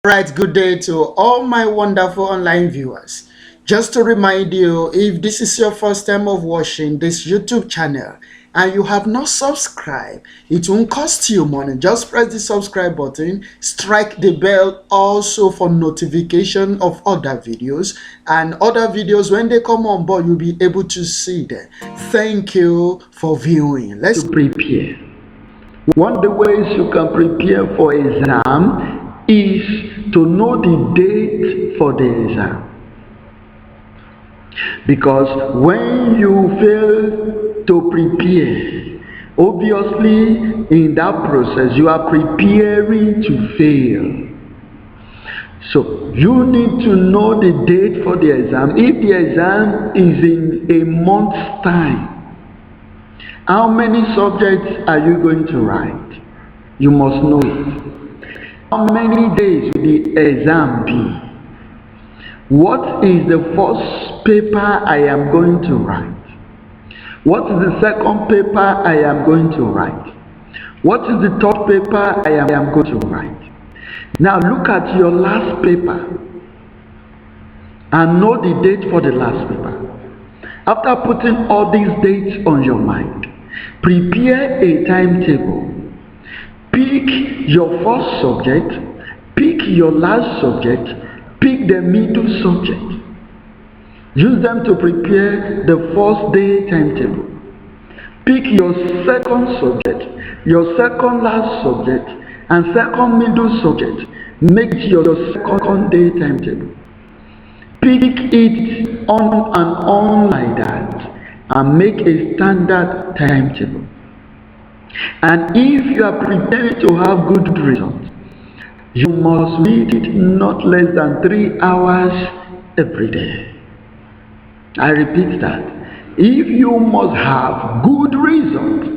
Right, good day to all my wonderful online viewers. Just to remind you, if this is your first time of watching this YouTube channel and you have not subscribed, it won't cost you money. Just press the subscribe button, strike the bell also for notification of other videos, and other videos when they come on board you'll be able to see them. Thank you for viewing. Let's prepare. One of the ways you can prepare for exam is to know the date for the exam, because when you fail to prepare, obviously in that process you are preparing to fail. So you need to know the date for the exam. If the exam is in a month's time, how many subjects are you going to write? You must know it. How many days will the exam be? What is the first paper I am going to write? What is the second paper I am going to write? What is the third paper I am going to write? Now look at your last paper and know the date for the last paper. After putting all these dates on your mind, prepare a timetable. Pick your first subject, pick your last subject, pick the middle subject. Use them to prepare the first day timetable. Pick your second subject, your second last subject, and second middle subject. Make it your second day timetable. Pick it on and on like that, and make a standard timetable. And if you are preparing to have good results, you must read it not less than 3 hours every day. I repeat that. If you must have good results,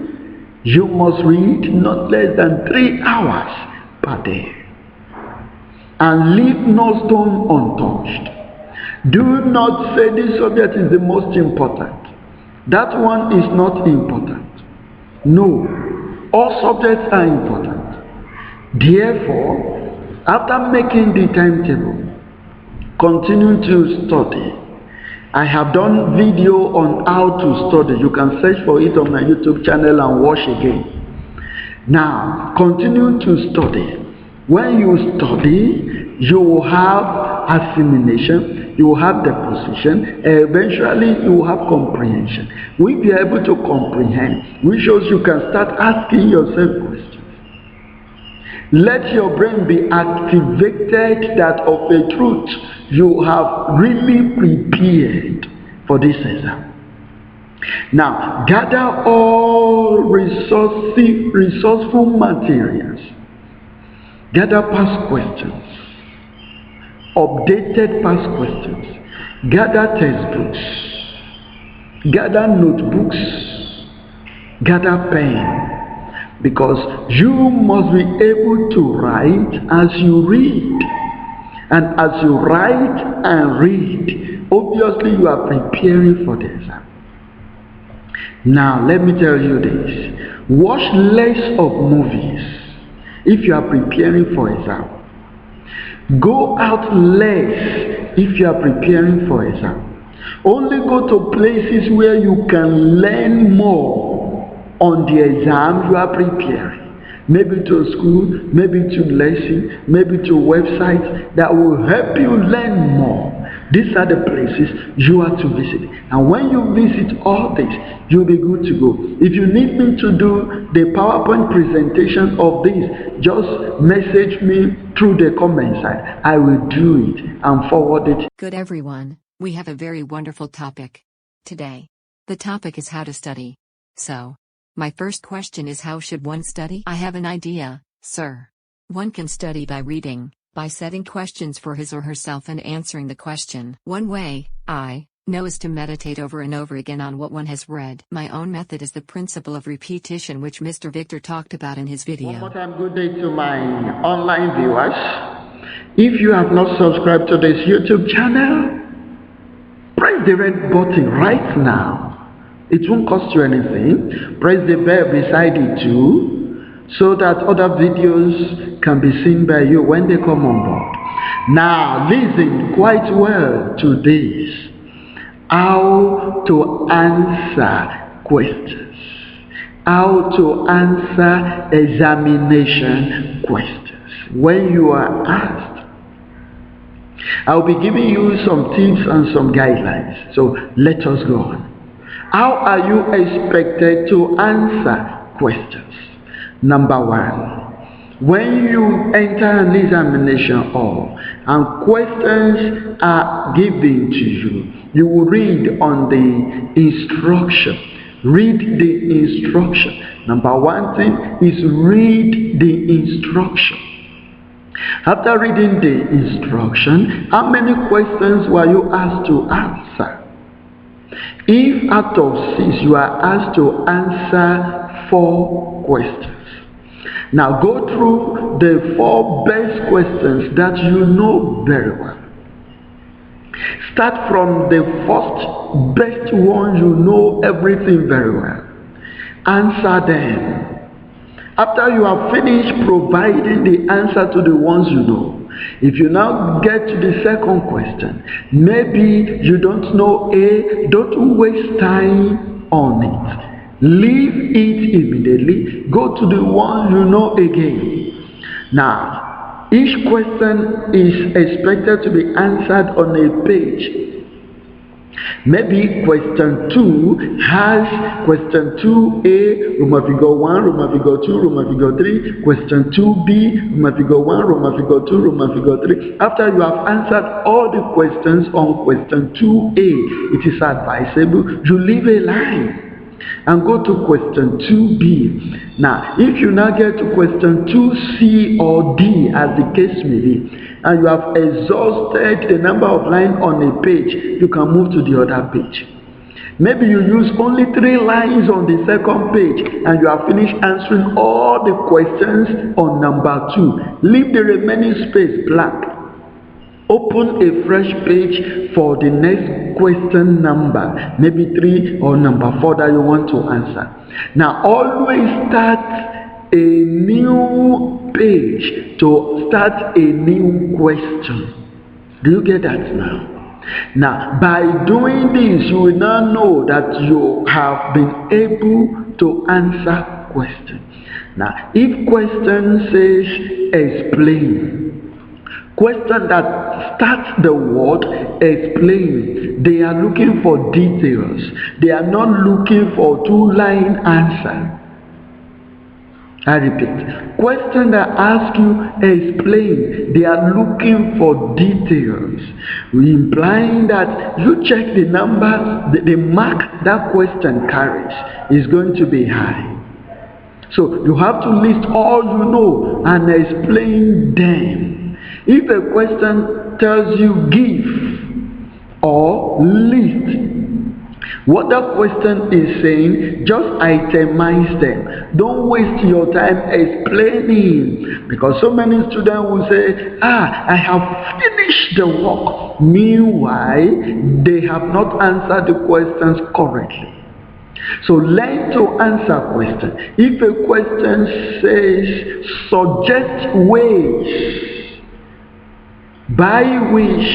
you must read not less than 3 hours per day. And leave no stone untouched. Do not say this subject is the most important. That one is not important. No, all subjects are important. Therefore, after making the timetable, continue to study. I have done video on how to study. You can search for it on my YouTube channel and watch again. Now, continue to study. When you study, you will have assimilation, you will have deposition, eventually you will have comprehension. We'll be able to comprehend, which shows you can start asking yourself questions. Let your brain be activated that of a truth you have really prepared for this exam. Now, gather all resourceful materials. Gather past questions, updated past questions. Gather textbooks, gather notebooks, gather pen, because you must be able to write as you read. And as you write and read, obviously you are preparing for the exam. Now let me tell you this. Watch less of movies if you are preparing for exam. Go out less if you are preparing for exam. Only go to places where you can learn more on the exam you are preparing. Maybe to a school, maybe to lesson, maybe to websites that will help you learn more. These are the places you are to visit. And when you visit all this, you'll be good to go. If you need me to do the PowerPoint presentation of this, just message me through the comment side. I will do it and forward it. Good everyone, we have a very wonderful topic today. The topic is how to study. So, my first question is, how should one study? I have an idea, sir. One can study by reading, by setting questions for his or herself and answering the question. One way, I know, is to meditate over and over again on what one has read. My own method is the principle of repetition, which Mr. Victor talked about in his video. One more time, good day to my online viewers. If you have not subscribed to this YouTube channel, press the red button right now. It won't cost you anything. Press the bell beside it too, so that other videos can be seen by you when they come on board. Now listen quite well to this. How to answer questions. How to answer examination questions. When you are asked, I'll be giving you some tips and some guidelines. So let us go on. How are you expected to answer questions? Number one, when you enter an examination hall and questions are given to you, you will read on the instruction. Read the instruction. Number one thing is read the instruction. After reading the instruction, how many questions were you asked to answer? If out of 6 you are asked to answer 4 questions, now go through the 4 best questions that you know very well. Start from the first best one you know everything very well. Answer them. After you have finished providing the answer to the ones you know, if you now get to the second question, maybe you don't know A, don't waste time on it. Leave it immediately. Go to the one you know again. Now, each question is expected to be answered on a page. Maybe question 2 has question 2a, Roman figure 1, Roman figure 2, Roman figure 3, question 2b, Roman figure 1, Roman figure 2, Roman figure 3. After you have answered all the questions on question 2a, it is advisable you leave a line and go to question 2b. Now, if you now get to question 2c or d, as the case may be, and you have exhausted the number of lines on a page, you can move to the other page. Maybe you use only 3 lines on the second page and you have finished answering all the questions on number 2. Leave the remaining space blank. Open a fresh page for the next question number, maybe 3 or number 4 that you want to answer. Now always start a new page to start a new question. Do you get that now? Now, by doing this, you will now know that you have been able to answer questions. Now, if question says explain, question that starts the word explain, they are looking for details. They are not looking for 2-line answer. I repeat, question that ask you explain, they are looking for details, implying that you check the number, the mark that question carries is going to be high. So you have to list all you know and explain them. If a question tells you give or list, what that question is saying, just itemize them. Don't waste your time explaining, because so many students will say, I have finished the work. Meanwhile, they have not answered the questions correctly. So learn to answer questions. If a question says, suggest ways by which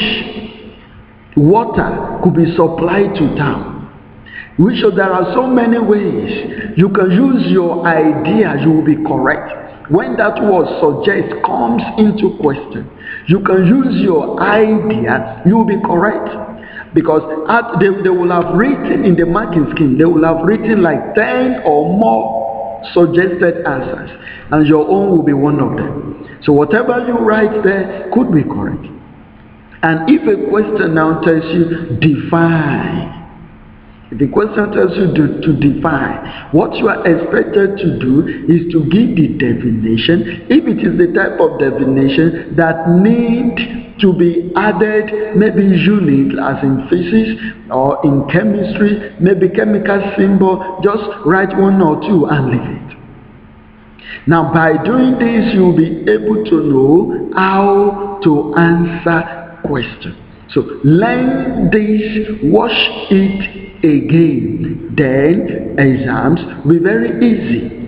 water could be supplied to town, which there are so many ways you can use your idea, you will be correct. When that word suggest comes into question, you can use your idea, you will be correct. Because they will have written in the marking scheme, they will have written like 10 or more suggested answers, and your own will be one of them. So whatever you write there could be correct. And if a question now tells you define, the question tells you to define, what you are expected to do is to give the definition. If it is the type of definition that need to be added, maybe unit as in physics or in chemistry, maybe chemical symbol, just write 1 or 2 and leave it. Now by doing this, you will be able to know how to answer questions. So learn this, watch it again, then exams will be very easy.